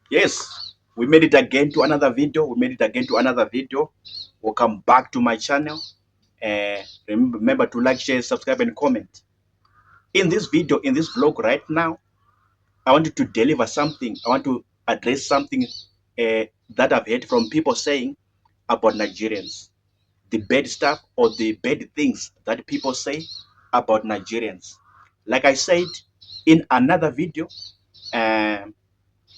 Yes, we made it again to another video. Welcome back to my channel. Remember to like, share, subscribe, and comment. In this video, in this vlog right now, I wanted to deliver something. I want to address something that I've heard from people saying about Nigerians. The bad stuff or the bad things that people say about Nigerians. Like I said in another video, um,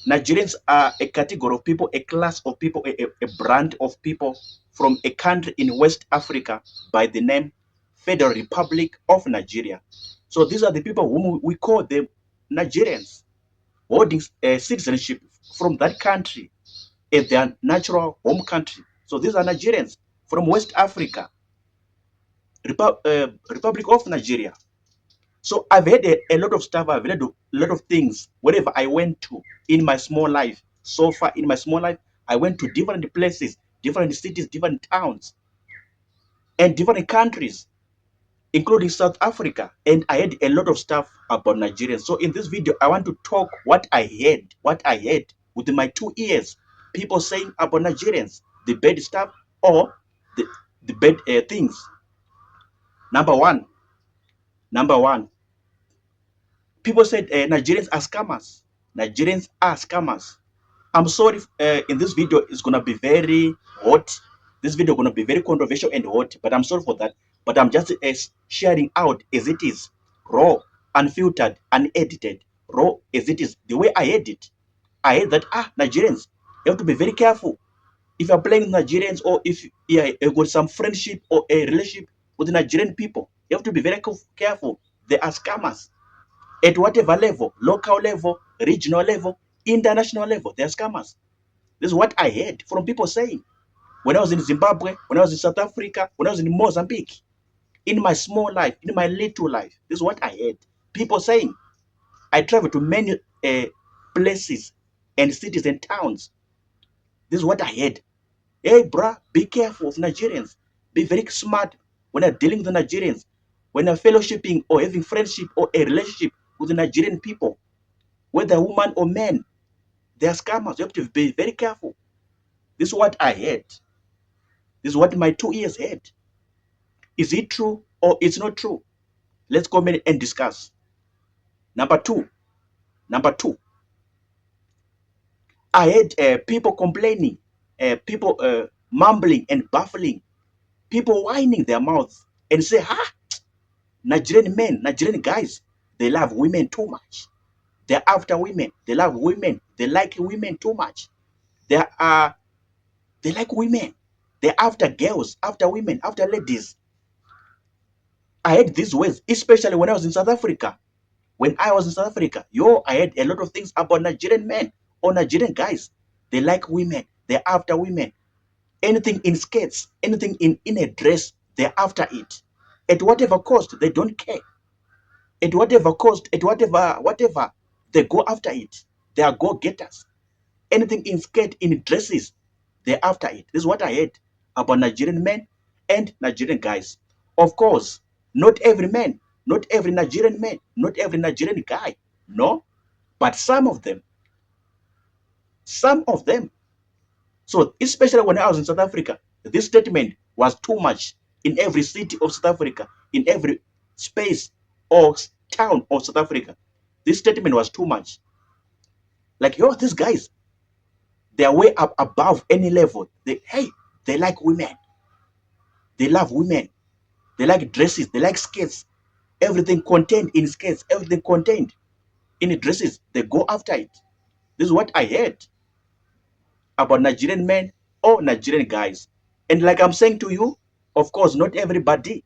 Nigerians are a category of people, a class of people, a brand of people from a country in West Africa by the name Federal Republic of Nigeria. So these are the people whom we call them Nigerians, holding citizenship from that country in their natural home country. So these are Nigerians from West Africa, Republic of Nigeria. So I've heard a lot of stuff. I've heard a lot of things wherever I went to in my small life. So far in my small life, I went to different places, different cities, different towns, and different countries, including South Africa. And I heard a lot of stuff about Nigerians. So in this video, I want to talk what I heard with my 2 ears. People saying about Nigerians, the bad stuff or the bad things. Number one, people said Nigerians are scammers. Nigerians are scammers. I'm sorry in this video it's gonna be very hot. This video gonna be very controversial and hot, but I'm sorry for that. But I'm just sharing out as it is, raw, unfiltered, unedited, raw as it is. The way I edit, I heard that Nigerians, you have to be very careful. If you're playing with Nigerians or if you got some friendship or a relationship with the Nigerian people, you have to be very careful. They are scammers at whatever level, local level, regional level, international level. They're scammers. This is what I heard from people saying when I was in Zimbabwe, when I was in South Africa, when I was in Mozambique, in my small life, in my little life. This is what I heard. People saying, I traveled to many places and cities and towns. This is what I heard. Hey, bruh, be careful of Nigerians. Be very smart when you're dealing with the Nigerians. When you're fellowshipping or having friendship or a relationship with the Nigerian people, whether woman or man, they are scammers. You have to be very careful. This is what I heard. This is what my 2 ears heard. Is it true or it's not true? Let's comment and discuss. Number two, I heard people complaining, people mumbling and baffling, people whining their mouths and say, Nigerian men, Nigerian guys, they love women too much. They're after women. They love women. They like women too much. They like women. They're after girls, after women, after ladies. I heard these words, especially when I was in South Africa. When I was in South Africa, I heard a lot of things about Nigerian men or Nigerian guys. They like women. They're after women. Anything in skirts, anything in a dress, they're after it. At whatever cost, they don't care. At whatever cost, at whatever, they go after it. They are go-getters. Anything in skirt, in dresses, they're after it. This is what I heard about Nigerian men and Nigerian guys. Of course, not every man, not every Nigerian man, not every Nigerian guy, no, but some of them. So especially when I was in South Africa, this statement was too much in every city of South Africa, in every space or town of South Africa. This statement was too much. Like, these guys, they're way up above any level. They like women. They love women. They like dresses. They like skirts. Everything contained in skirts, everything contained in dresses. They go after it. This is what I heard about Nigerian men or Nigerian guys. And like I'm saying to you, of course, not everybody,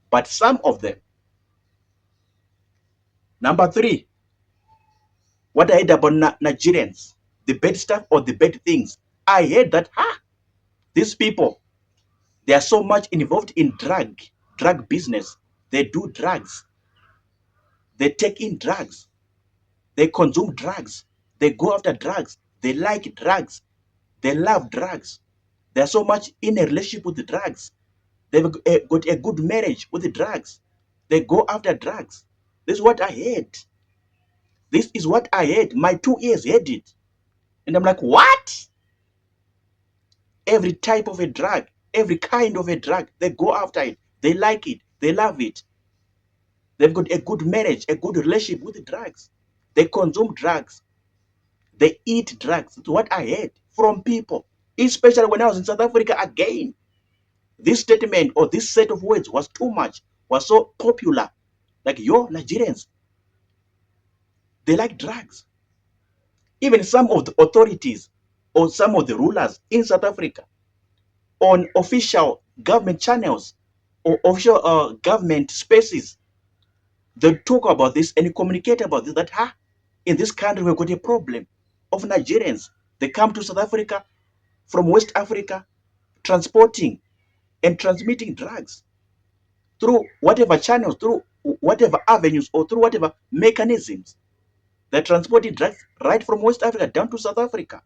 but some of them. Number three, what I heard about Nigerians, the bad stuff or the bad things. I heard that, these people, they are so much involved in drug business. They do drugs. They take in drugs. They consume drugs. They go after drugs. They like drugs. They love drugs. They're so much in a relationship with the drugs. They've got a good marriage with the drugs. They go after drugs. This is what I heard. This is what I heard. My 2 ears heard it. And I'm like, what? Every type of a drug, every kind of a drug, they go after it. They like it. They love it. They've got a good marriage, a good relationship with the drugs. They consume drugs. They eat drugs. That's what I heard from people. Especially when I was in South Africa again. This statement or this set of words was too much, was so popular. Like, yo, Nigerians, they like drugs. Even some of the authorities or some of the rulers in South Africa on official government channels or official government spaces, they talk about this and communicate about this, that in this country we've got a problem of Nigerians. They come to South Africa from West Africa transporting and transmitting drugs through whatever channels, through whatever avenues, or through whatever mechanisms. They're transporting drugs right from West Africa down to South Africa.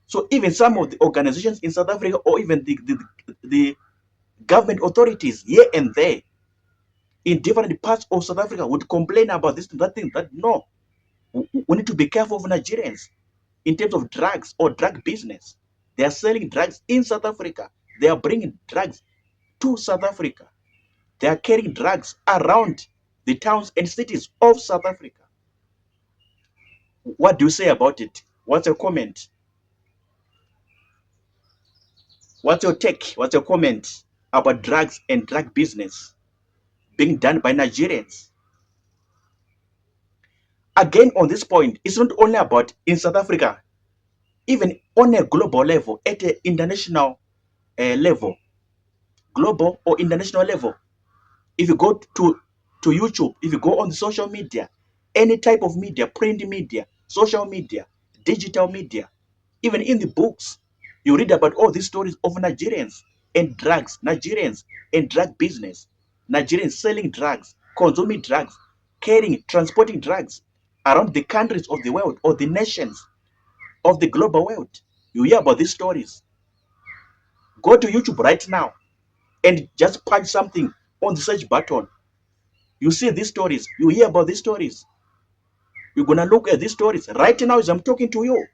So even some of the organizations in South Africa, or even the government authorities here and there in different parts of South Africa, would complain about this and that thing, that no, we need to be careful of Nigerians in terms of drugs or drug business. They are selling drugs in South Africa. They are bringing drugs to South Africa. They are carrying drugs around the towns and cities of South Africa. What do you say about it? What's your comment? What's your take? What's your comment about drugs and drug business being done by Nigerians? Again, on this point, it's not only about in South Africa, even on a global level, at an international level, global or international level. If you go to YouTube, if you go on the social media, any type of media, print media, social media, digital media, even in the books, you read about all these stories of Nigerians and drugs, Nigerians and drug business, Nigerians selling drugs, consuming drugs, carrying, transporting drugs around the countries of the world or the nations of the global world. You hear about these stories. Go to YouTube right now and just punch something on the search button. You see these stories, you hear about these stories. You're gonna look at these stories right now as I'm talking to you.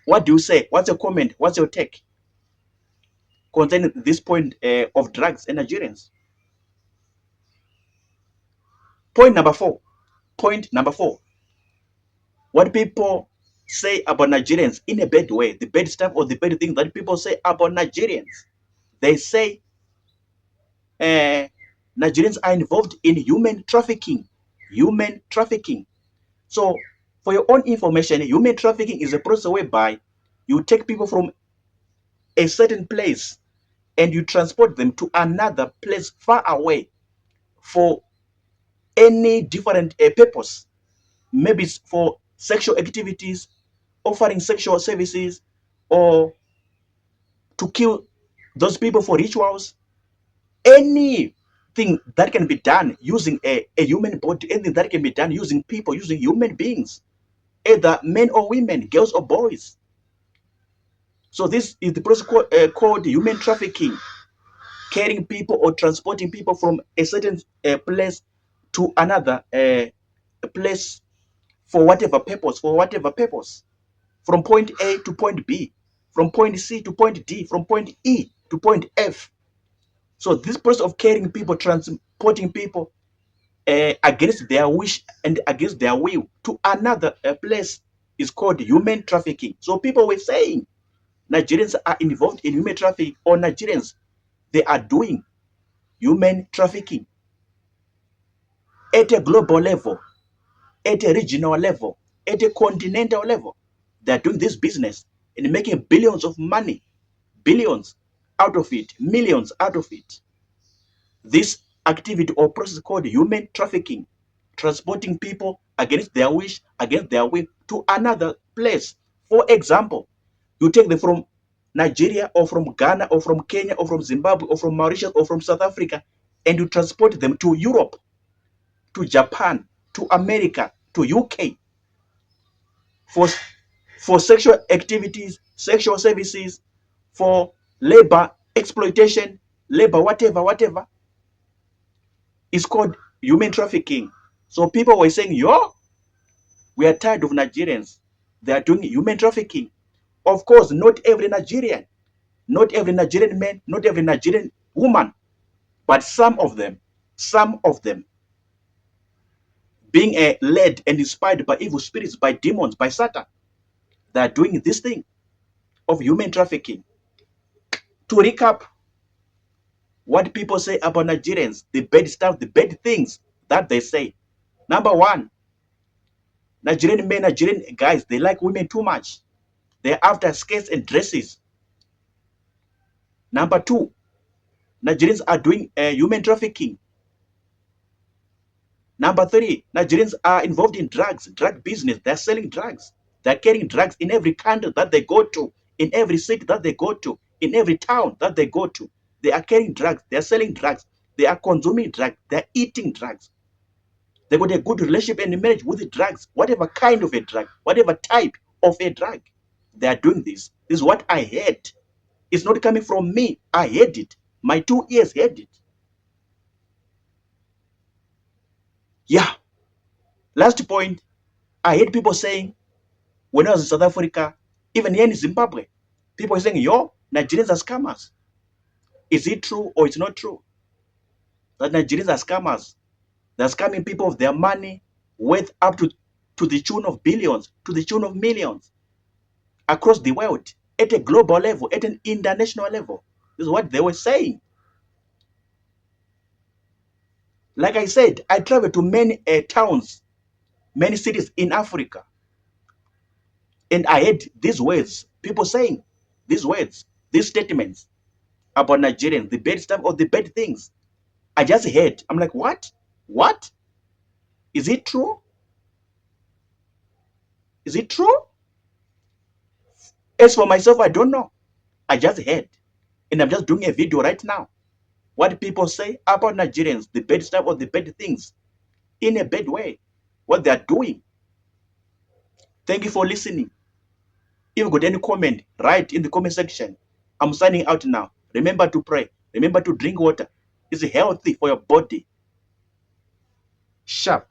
What do you say? What's your comment? What's your take concerning this point of drugs and Nigerians? Point number four. Point number four. What people say about Nigerians in a bad way, the bad stuff or the bad thing that people say about Nigerians. They say Nigerians are involved in human trafficking. Human trafficking. So, for your own information, human trafficking is a process whereby you take people from a certain place and you transport them to another place far away for any different purpose. Maybe it's for sexual activities, offering sexual services, or to kill those people for rituals. Anything that can be done using a human body, anything that can be done using people, using human beings, either men or women, girls or boys. So this is the process called human trafficking, carrying people or transporting people from a certain place to another place for whatever purpose, from point A to point B, from point C to point D, from point E to point F. So this process of carrying people, transporting people against their wish and against their will to another place is called human trafficking. So people were saying Nigerians are involved in human trafficking, or Nigerians, they are doing human trafficking at a global level, at a regional level, at a continental level. They're doing this business and making billions of money, billions out of it, millions out of it. This activity or process called human trafficking, transporting people against their wish, against their will to another place. For example, you take them from Nigeria or from Ghana or from Kenya or from Zimbabwe or from Mauritius or from South Africa, and you transport them to Europe, to Japan, to America, to UK for sexual activities, sexual services, for labor exploitation, labor whatever is called human trafficking. So people were saying, yo, we are tired of Nigerians. They are doing human trafficking. Of course, not every Nigerian man, not every Nigerian woman, but some of them being led and inspired by evil spirits, by demons, by Satan, they are doing this thing of human trafficking. To recap, what people say about Nigerians, the bad stuff, the bad things that they say. Number one, Nigerian men, Nigerian guys, they like women too much. They're after skirts and dresses. Number two, Nigerians are doing human trafficking. Number three, Nigerians are involved in drugs, drug business. They're selling drugs. They're carrying drugs in every country that they go to, in every city that they go to, in every town that they go to. They are carrying drugs. They're selling drugs. They are consuming drugs. They're eating drugs. They got a good relationship and marriage with the drugs, whatever kind of a drug, whatever type of a drug. They are doing this. This is what I heard. It's not coming from me. I heard it. My 2 ears heard it. Yeah. Last point, I heard people saying, when I was in South Africa, even here in Zimbabwe, people are saying, yo, Nigerians are scammers. Is it true or it's not true? That Nigerians are scammers. They're scamming people of their money worth up to the tune of billions, to the tune of millions across the world, at a global level, at an international level. This is what they were saying. Like I said, I traveled to many towns, many cities in Africa. And I heard these words, people saying these words, these statements about Nigerians, the bad stuff or the bad things. I just heard. I'm like, what? What? Is it true? Is it true? As for myself, I don't know. I just heard. And I'm just doing a video right now. What people say about Nigerians, the bad stuff or the bad things, in a bad way, what they are doing. Thank you for listening. If you got any comment, write in the comment section. I'm signing out now. Remember to pray. Remember to drink water. It's healthy for your body. Sharp.